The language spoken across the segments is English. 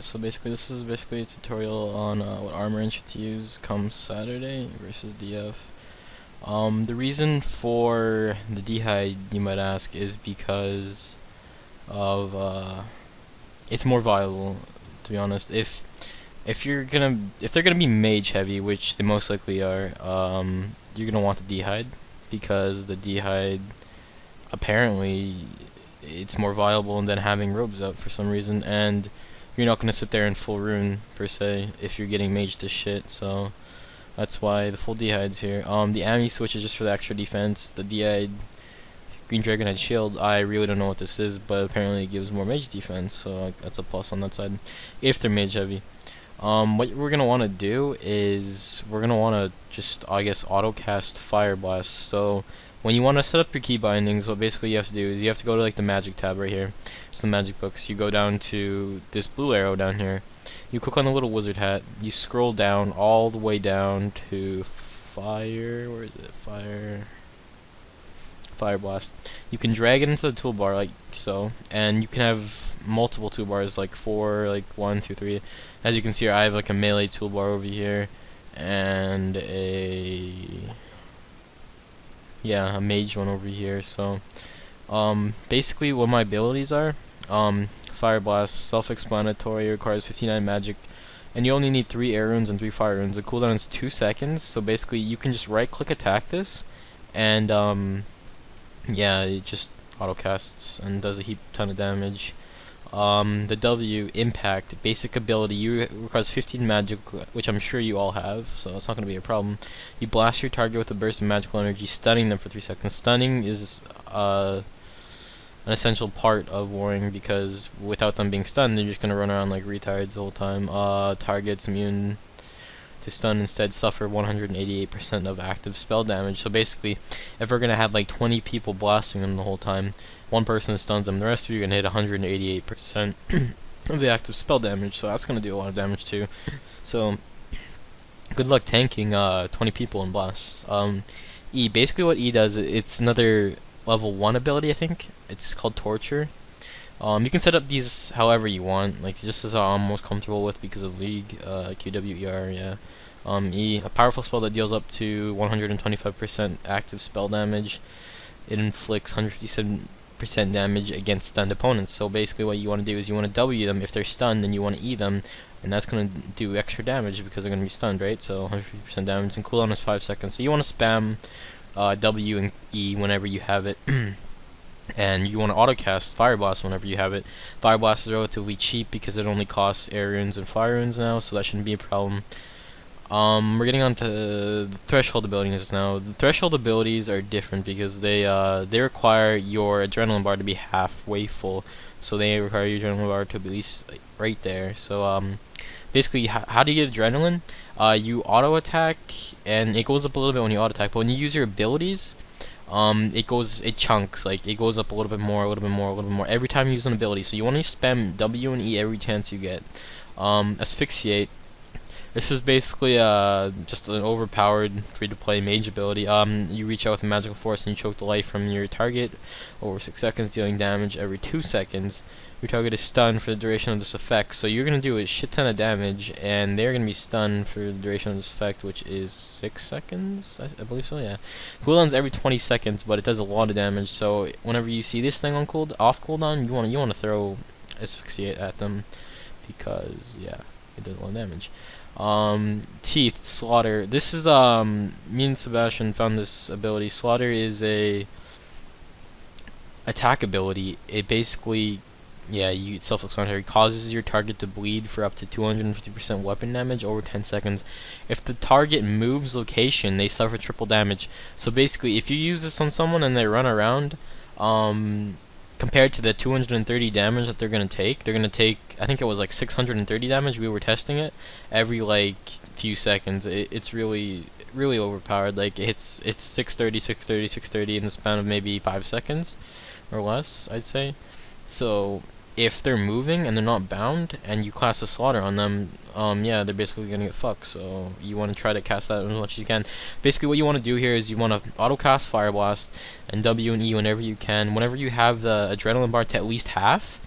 So basically this is basically a tutorial on what armor engine to use come Saturday versus DF. The reason for the dehyde, you might ask, is because of it's more viable, to be honest. If they're gonna be mage heavy, which they most likely are, you're gonna want the dehyde because the dehyde apparently it's more viable than having robes out for some reason, and you're not gonna sit there in full rune per se if you're getting mage to shit. So that's why the full dehyde's here. The Ami switch is just for the extra defense. The dehyde Green Dragon Head Shield, I really don't know what this is, but apparently it gives more mage defense, so that's a plus on that side if they're mage heavy. What we're gonna want to do is we're gonna want to just, I guess, auto cast Fire Blast. So when you want to set up your key bindings, what basically you have to do is you have to go to like the magic tab right here. It's the magic books. You go down to this blue arrow down here. You click on the little wizard hat. You scroll down all the way down to fire. Where is it? Fire Blast. You can drag it into the toolbar like so, and you can have multiple toolbars, like 4, like 1, 2, 3. As you can see here, I have like a melee toolbar over here, and a mage one over here. So basically what my abilities are, Fire Blast, self-explanatory, requires 59 magic, and you only need 3 air runes and 3 fire runes. The cooldown is 2 seconds, so basically you can just right click attack this, and yeah, it just auto casts and does a heap ton of damage. The W, Impact, basic ability, requires 15 magic, which I'm sure you all have, so it's not going to be a problem. You blast your target with a burst of magical energy, stunning them for 3 seconds. Stunning is an essential part of warring, because without them being stunned, they're just going to run around like retards the whole time. Targets immune to stun instead suffer 188% of active spell damage. So basically, if we're going to have like 20 people blasting them the whole time, one person stuns them, the rest of you are going to hit 188% of the active spell damage, so that's going to do a lot of damage too. So good luck tanking 20 people in blasts. E, basically what E does, it's another level 1 ability, I think. It's called Torture. You can set up these however you want, like this is how I'm most comfortable with because of League, QWER, yeah. E, a powerful spell that deals up to 125% active spell damage. It inflicts 157% damage against stunned opponents. So basically what you want to do is you want to W them if they're stunned, and you want to E them, and that's going to do extra damage because they're going to be stunned, right? So 150% damage, and cooldown is 5 seconds. So you want to spam W and E whenever you have it. And you want to autocast Fire Blast whenever you have it. Fire Blast is relatively cheap because it only costs air runes and fire runes now, so that shouldn't be a problem. We're getting on to the threshold abilities now. The threshold abilities are different because they require your adrenaline bar to be halfway full, so they require your adrenaline bar to be at least like, right there. So basically, how do you get adrenaline? You auto attack, and it goes up a little bit when you auto attack, but when you use your abilities, it chunks, like it goes up a little bit more, a little bit more, a little bit more every time you use an ability. So you want to spam W and E every chance you get. Asphyxiate. This is basically just an overpowered free-to-play mage ability. You reach out with a magical force and you choke the life from your target over 6 seconds, dealing damage every 2 seconds. Your target is stunned for the duration of this effect, so you're going to do a shit ton of damage, and they're going to be stunned for the duration of this effect, which is 6 seconds, I believe so, yeah. Cooldown's every 20 seconds, but it does a lot of damage, so whenever you see this thing on off cooldown, you want to throw Asphyxiate at them, because, yeah, it does a lot of damage. Teeth, Slaughter. This is, me and Sebastian found this ability. Slaughter is a attack ability. It basically, yeah, self-explanatory, causes your target to bleed for up to 250% weapon damage over 10 seconds. If the target moves location, they suffer triple damage. So basically, if you use this on someone and they run around, compared to the 230 damage that they're going to take, I think it was like 630 damage, we were testing it, every like few seconds. It's really overpowered. Like it's 630, 630, 630 in the span of maybe 5 seconds or less, I'd say. So if they're moving and they're not bound and you class a slaughter on them, yeah, they're basically gonna get fucked. So you want to try to cast that as much as you can. Basically what you want to do here is you want to auto cast Fire Blast and W and E whenever you can. Whenever you have the adrenaline bar to at least half,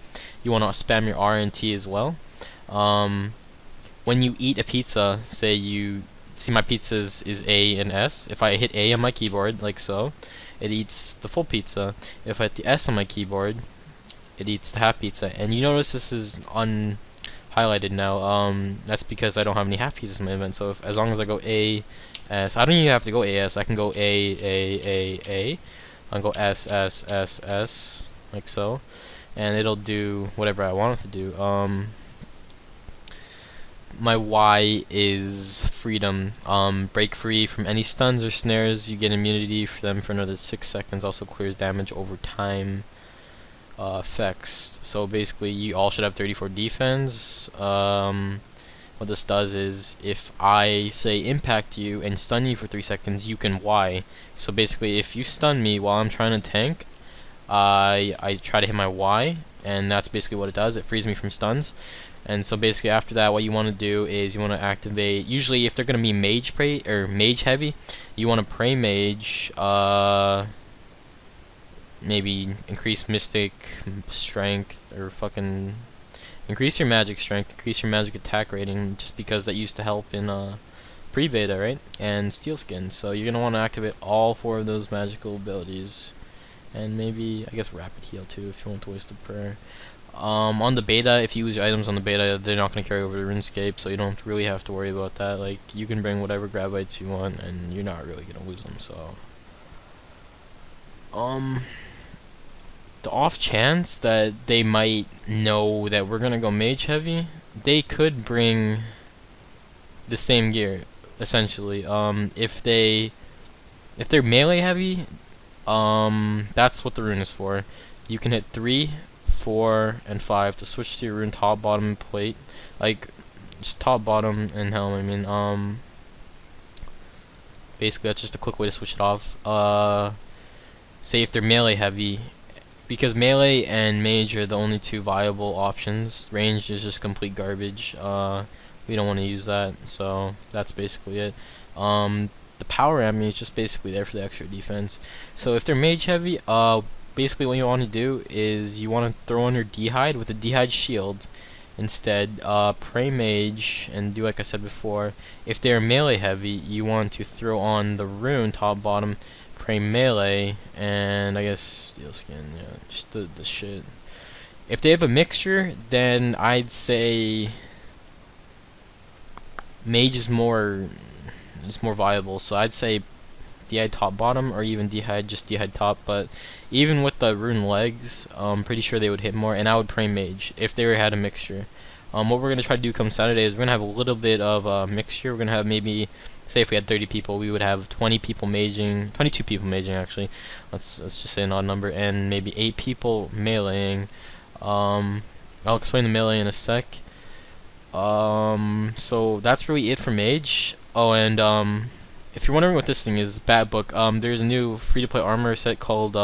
you want to spam your R and T as well. When you eat a pizza, say you see my pizza is A and S. If I hit A on my keyboard, like so, it eats the full pizza. If I hit the S on my keyboard, it eats the half pizza. And you notice this is highlighted now. That's because I don't have any half pizzas in my event. So as long as I go A, S, I don't even have to go AS. I can go A. I'll go S, like so, and it'll do whatever I want it to do. My Y is freedom. Break free from any stuns or snares. You get immunity for them for another 6 seconds. Also clears damage over time. Effects. So basically, you all should have 34 defense. What this does is, if I say impact you and stun you for 3 seconds, you can Y. So basically, if you stun me while I'm trying to tank, I try to hit my Y, and that's basically what it does. It frees me from stuns. And so basically after that, what you want to do is you want to activate, usually if they're going to be mage pray or mage heavy, you want to pray mage, maybe increase mystic strength, or fucking increase your magic strength, increase your magic attack rating, just because that used to help in pre-beta, right? And steel skin. So you're going to want to activate all 4 of those magical abilities. And maybe, I guess, rapid heal too if you want to waste a prayer. On the beta, if you use your items on the beta, they're not going to carry over to RuneScape, so you don't really have to worry about that. Like, you can bring whatever gravites you want, and you're not really going to lose them, so... the off chance that they might know that we're going to go mage heavy, they could bring the same gear, essentially. If they're melee heavy, that's what the rune is for. You can hit 3, 4, and 5 to switch to your rune top, bottom, plate. Like, just top, bottom, and helm, I mean, basically that's just a quick way to switch it off. Say if they're melee heavy, because melee and mage are the only 2 viable options. Range is just complete garbage. We don't want to use that, so that's basically it. The power enemy is just basically there for the extra defense. So if they're mage heavy, basically what you want to do is you want to throw on your D'hide with a D'hide shield instead. Pray mage and do like I said before. If they're melee heavy, you want to throw on the rune top, bottom, pray melee, and I guess steel skin. Yeah, just the shit. If they have a mixture, then I'd say mage is more viable. So I'd say D'hide top, bottom, or even just D'hide top. But even with the rune legs, I'm pretty sure they would hit more. And I would pray mage if they had a mixture. What we're gonna try to do come Saturday is we're gonna have a little bit of mixture. We're gonna have maybe, say if we had 30 people, we would have 20 people maging, 22 people maging actually. Let's just say an odd number, and maybe 8 people meleeing. I'll explain the melee in a sec. So that's really it for mage. Oh, and if you're wondering what this thing is, Bat Book. There's a new free-to-play armor set called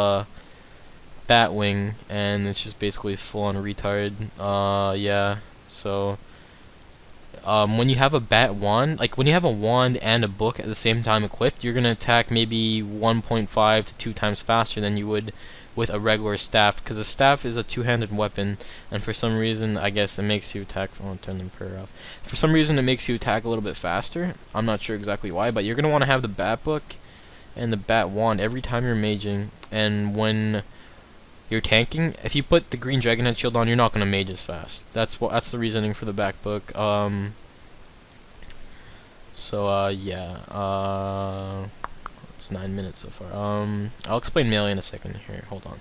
Batwing, and it's just basically full-on retard. Yeah. So when you have a bat wand, like when you have a wand and a book at the same time equipped, you're gonna attack maybe 1.5 to 2 times faster than you would with a regular staff, because a staff is a 2-handed weapon, and for some reason, I guess it makes you attack. I'll turn the prayer off. For some reason, it makes you attack a little bit faster. I'm not sure exactly why, but you're gonna want to have the bat book and the bat wand every time you're maging, and when you're tanking, if you put the green dragonhead shield on, you're not gonna mage as fast. That's the reasoning for the back book. Yeah. It's 9 minutes so far. I'll explain melee in a second here. Hold on.